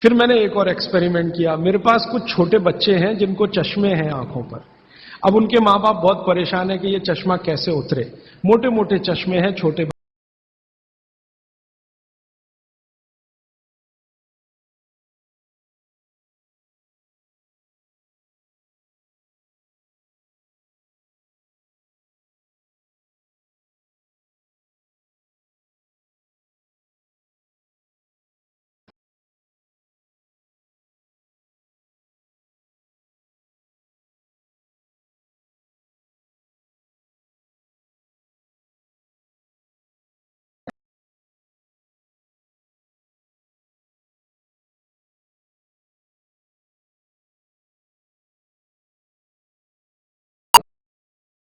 फिर मैंने एक और एक्सपेरिमेंट किया। मेरे पास कुछ छोटे बच्चे हैं जिनको चश्मे हैं आंखों पर। अब उनके मां बाप बहुत परेशान है कि ये चश्मा कैसे उतरे। मोटे मोटे चश्मे हैं छोटे।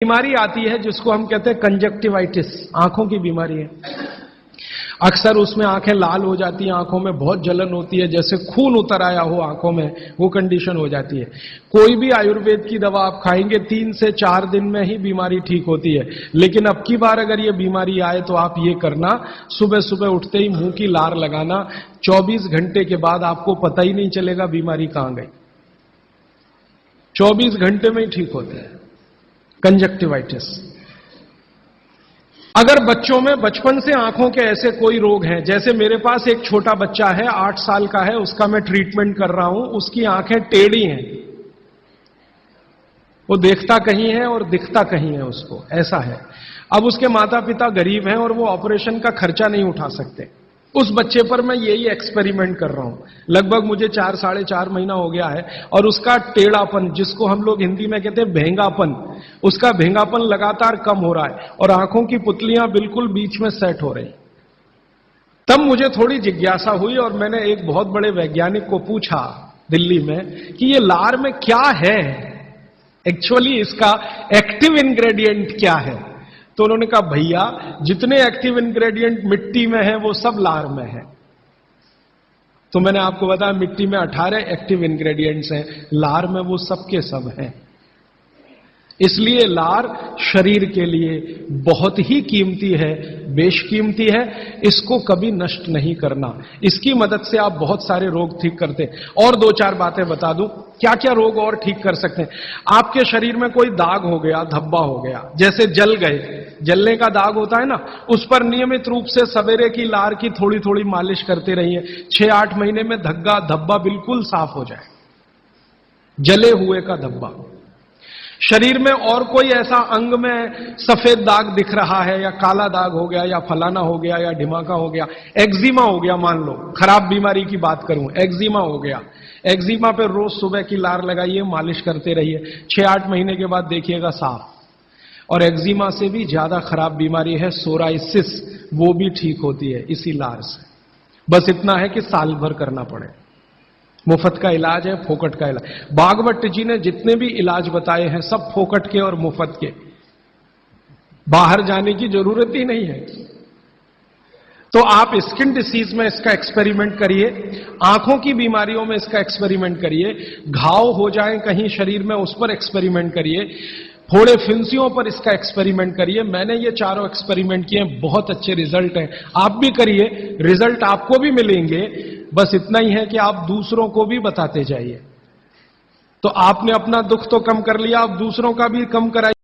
बीमारी आती है जिसको हम कहते हैं कंजक्टिवाइटिस, आंखों की बीमारी है। अक्सर उसमें आंखें लाल हो जाती हैं, आंखों में बहुत जलन होती है, जैसे खून उतर आया हो आंखों में, वो कंडीशन हो जाती है। कोई भी आयुर्वेद की दवा आप खाएंगे 3 से 4 दिन में ही बीमारी ठीक होती है। लेकिन अब की बार अगर ये बीमारी आए तो आप ये करना, सुबह सुबह उठते ही मुंह की लार लगाना। 24 घंटे के बाद आपको पता ही नहीं चलेगा बीमारी कहां गई। 24 घंटे में ही ठीक होते हैं कंजक्टिवाइटिस। अगर बच्चों में बचपन से आंखों के ऐसे कोई रोग हैं, जैसे मेरे पास एक छोटा बच्चा है 8 साल का है, उसका मैं ट्रीटमेंट कर रहा हूं, उसकी आंखें टेढ़ी हैं, वो देखता कहीं है और दिखता कहीं है, उसको ऐसा है। अब उसके माता पिता गरीब हैं और वो ऑपरेशन का खर्चा नहीं उठा सकते। उस बच्चे पर मैं यही एक्सपेरिमेंट कर रहा हूं। लगभग मुझे 4 साढ़े 4 महीना हो गया है और उसका टेढ़ापन, जिसको हम लोग हिंदी में कहते हैं भेंगापन, उसका भेंगापन लगातार कम हो रहा है और आंखों की पुतलियां बिल्कुल बीच में सेट हो रही। तब मुझे थोड़ी जिज्ञासा हुई और मैंने एक बहुत बड़े वैज्ञानिक को पूछा दिल्ली में कि ये लार में क्या है, एक्चुअली इसका एक्टिव इंग्रेडिएंट क्या है। तो उन्होंने कहा भैया जितने एक्टिव इंग्रेडिएंट मिट्टी में है वो सब लार में है। तो मैंने आपको बताया मिट्टी में 18 एक्टिव इंग्रेडिएंट्स हैं, लार में वो सब के सब हैं। इसलिए लार शरीर के लिए बहुत ही कीमती है, बेशकीमती है। इसको कभी नष्ट नहीं करना। इसकी मदद से आप बहुत सारे रोग ठीक करते हैं। और 2-4 बातें बता दूं क्या क्या रोग और ठीक कर सकते हैं। आपके शरीर में कोई दाग हो गया, धब्बा हो गया, जैसे जल गए, जलने का दाग होता है ना, उस पर नियमित रूप से सवेरे की लार की थोड़ी थोड़ी मालिश करते रहिए। 6-8 महीने में धब्बा बिल्कुल साफ हो जाए, जले हुए का धब्बा। शरीर में और कोई ऐसा अंग में सफेद दाग दिख रहा है, या काला दाग हो गया, या फलाना हो गया, या ढिमाका हो गया, एक्जिमा हो गया, मान लो खराब बीमारी की बात करूं, एक्जिमा हो गया, एक्जिमा पे रोज सुबह की लार लगाइए, मालिश करते रहिए, 6-8 महीने के बाद देखिएगा साफ। और एक्जिमा से भी ज्यादा खराब बीमारी है सोराइसिस, वो भी ठीक होती है इसी लार से। बस इतना है कि साल भर करना पड़े। मुफ्त का इलाज है, फोकट का इलाज। भागवत जी ने जितने भी इलाज बताए हैं सब फोकट के और मुफ्त के, बाहर जाने की जरूरत ही नहीं है। तो आप स्किन डिसीज में इसका एक्सपेरिमेंट करिए, आंखों की बीमारियों में इसका एक्सपेरिमेंट करिए, घाव हो जाए कहीं शरीर में उस पर एक्सपेरिमेंट करिए, फोड़े फिंसियों पर इसका एक्सपेरिमेंट करिए। मैंने ये चारों एक्सपेरिमेंट किए, बहुत अच्छे रिजल्ट हैं। आप भी करिए, रिजल्ट आपको भी मिलेंगे। बस इतना ही है कि आप दूसरों को भी बताते जाइए। तो आपने अपना दुख तो कम कर लिया, आप दूसरों का भी कम कराइए।